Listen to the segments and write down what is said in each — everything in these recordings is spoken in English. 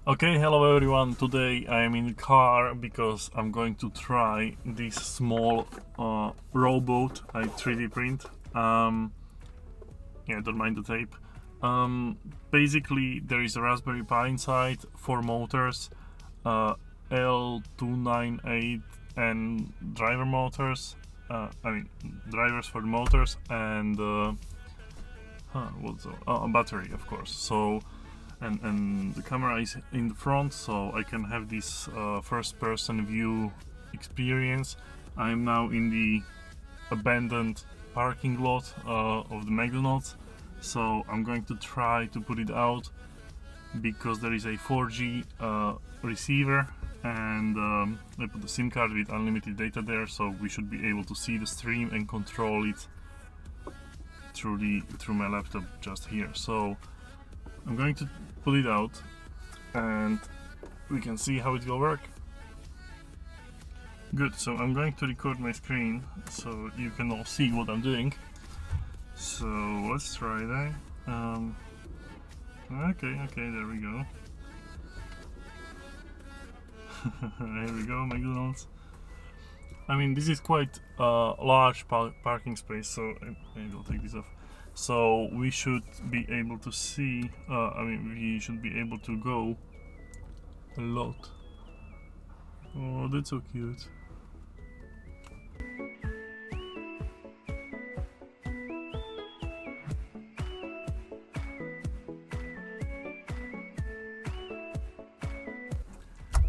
Okay, hello everyone. Today I am in the car because I'm going to try this small robot I 3D print. Yeah, don't mind the tape. Basically, there is a Raspberry Pi inside, 4 motors, L298 and driver motors. Drivers for the motors and a battery, of course. So. And the camera is in the front, so I can have this first-person view experience. I am now in the abandoned parking lot of the McDonald's, so I'm going to try to put it out because there is a 4G receiver, and I put the SIM card with unlimited data there, so we should be able to see the stream and control it through my laptop just here. So I'm going to put it out and we can see how it will work. Good, so I'm going to record my screen so you can all see what I'm doing. So let's try that. Okay, there we go. Here we go, McDonald's. I mean, this is quite a large parking space, so I will take this off. So we should be able to see, we should be able to go a lot. Oh, that's so cute.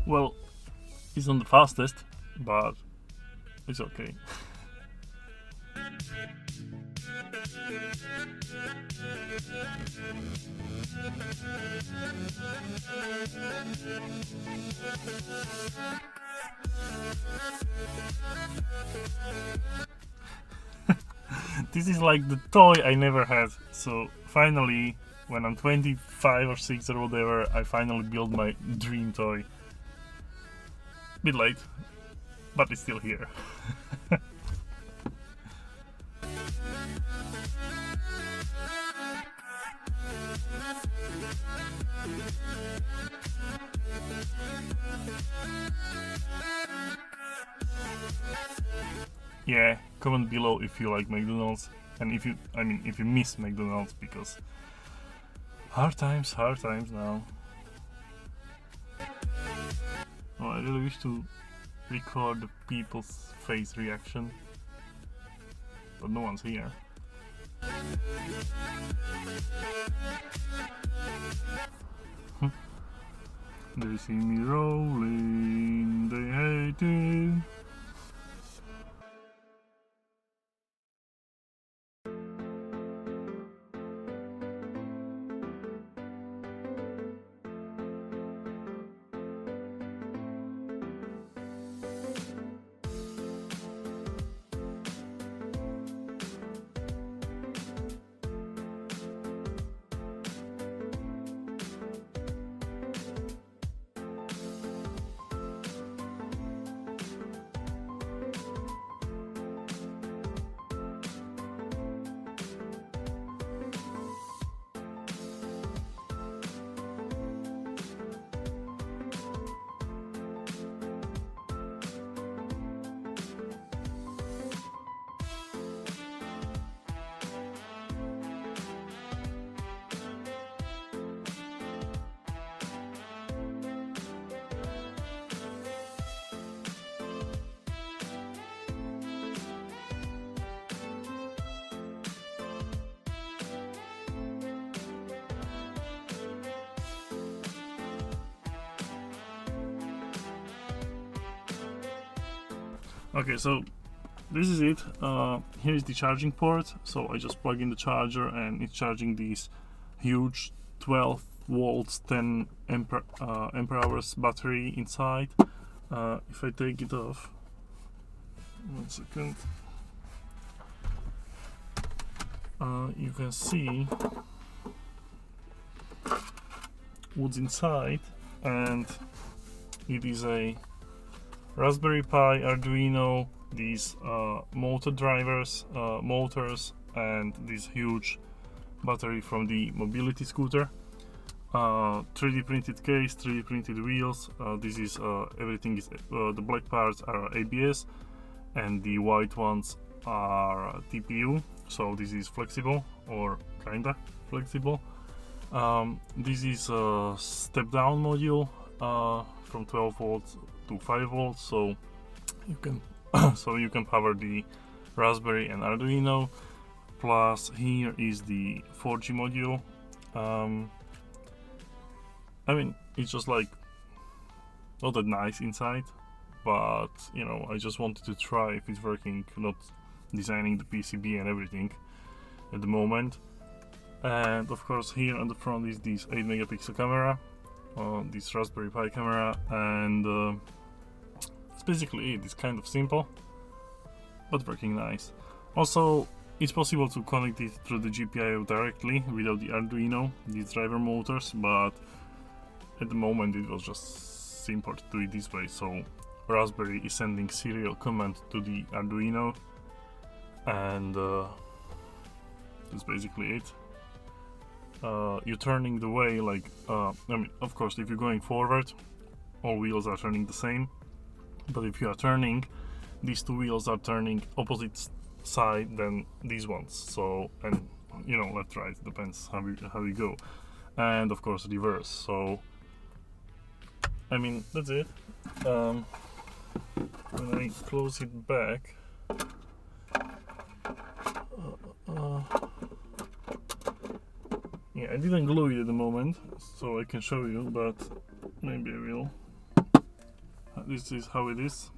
Well, it's not the fastest, but it's okay. This is like the toy I never had. So finally, when I'm 25 or 6 or whatever, I finally built my dream toy. Bit late, but it's still here. Yeah, comment below if you like McDonald's and if you miss McDonald's, because hard times now. Oh, I really wish to record the people's face reaction, but no one's here. They see me rolling, they hate it. Okay, so this is it. Here is the charging port. So I just plug in the charger and it's charging these huge 12 volts 10 ampere hours battery inside. If I take it off, 1 second, you can see what's inside, and it is a Raspberry Pi Arduino, these motor drivers, motors, and this huge battery from the mobility scooter. 3D printed case, 3D printed wheels. This is everything is the black parts are ABS and the white ones are TPU, so this is flexible or kinda flexible. This is a step down module from 12 volts to 5 volts, so you can you can power the Raspberry and Arduino. Plus here is the 4G module. I mean, it's just like not that nice inside, but you know, I just wanted to try if it's working, not designing the PCB and everything at the moment. And of course here on the front is this 8 megapixel camera, this Raspberry Pi camera, and that's basically it. It's kind of simple but working nice. Also, it's possible to connect it through the GPIO directly without the Arduino, these driver motors, but at the moment it was just simple to do it this way. So Raspberry is sending serial command to the Arduino, and that's basically it. You're turning the way like I mean, of course, if you're going forward, all wheels are turning the same, but if you are turning, these two wheels are turning opposite side than these ones. So, and you know, left, right, depends how you go, and of course reverse. So I mean, that's it. When I close it back, yeah, I didn't glue it at the moment, so I can show you, but maybe I will. This is how it is.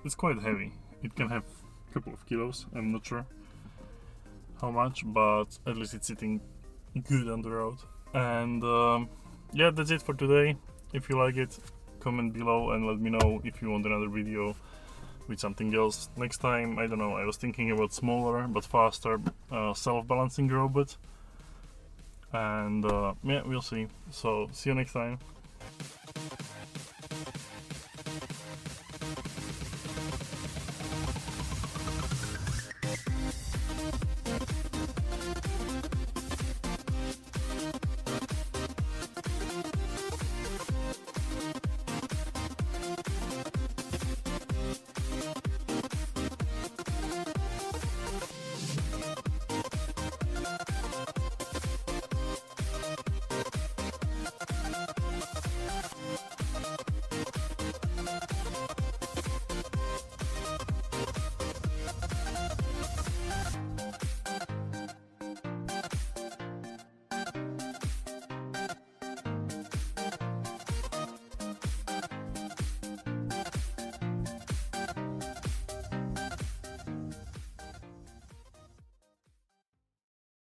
It's quite heavy. It can have a couple of kilos. I'm not sure how much, but at least it's sitting good on the road. And yeah, that's it for today. If you like it, comment below and let me know if you want another video with something else. Next time, I don't know, I was thinking about smaller but faster self-balancing robot. And yeah, we'll see. So see you next time.